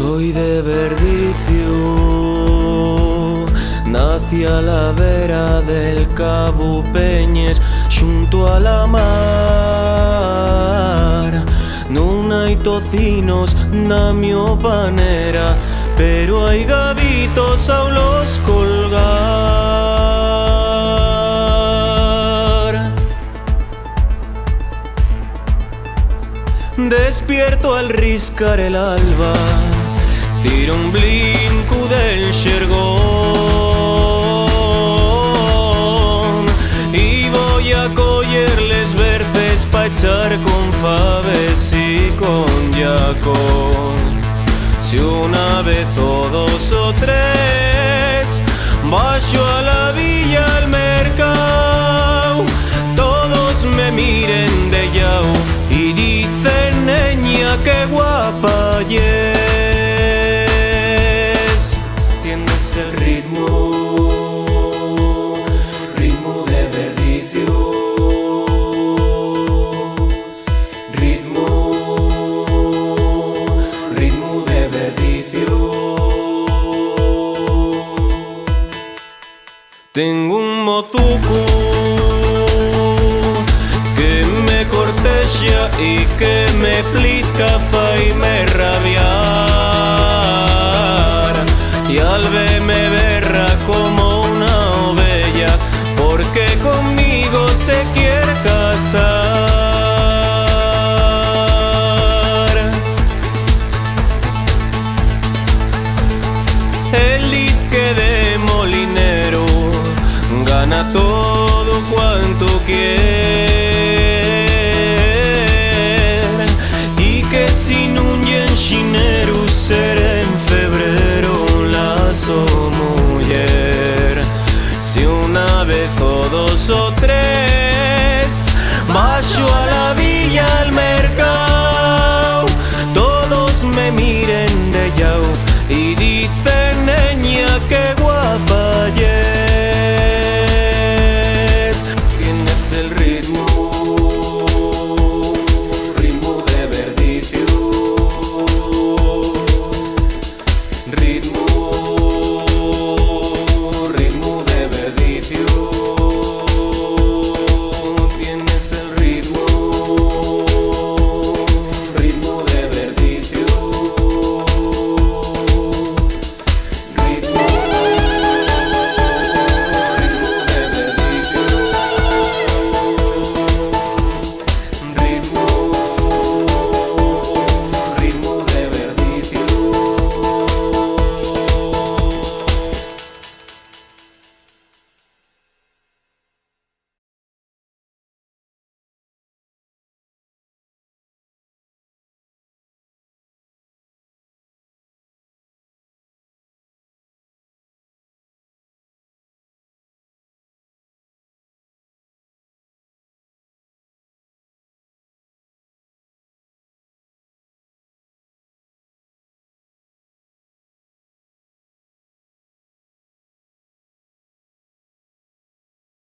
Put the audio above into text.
Soy de Verdicio, nací a la vera del Cabo Peñes, xunto a la mar. Non hai tocinos na mio panera, pero hai gavitos ao los colgar. Despierto al riscar el alba, tiro un blinco del xergón y voy a collerles verces pa' echar con faves y con yacón. Si una vez o dos o tres bajo a la villa al mercado, todos me miren de yao y dicen: neña, qué guapa yes. Tienes el ritmo de Verdicio, ritmo de Verdicio. Tengo un mozuco que me corteja y que me plica faime rabiar, y al verme berra como una oveja porque conmigo se quiere casar. Él dice que de molinero gana todo cuanto quiere, y que sin un yenchinero será en febrero la so mujer. Si una vez o dos o tres bajo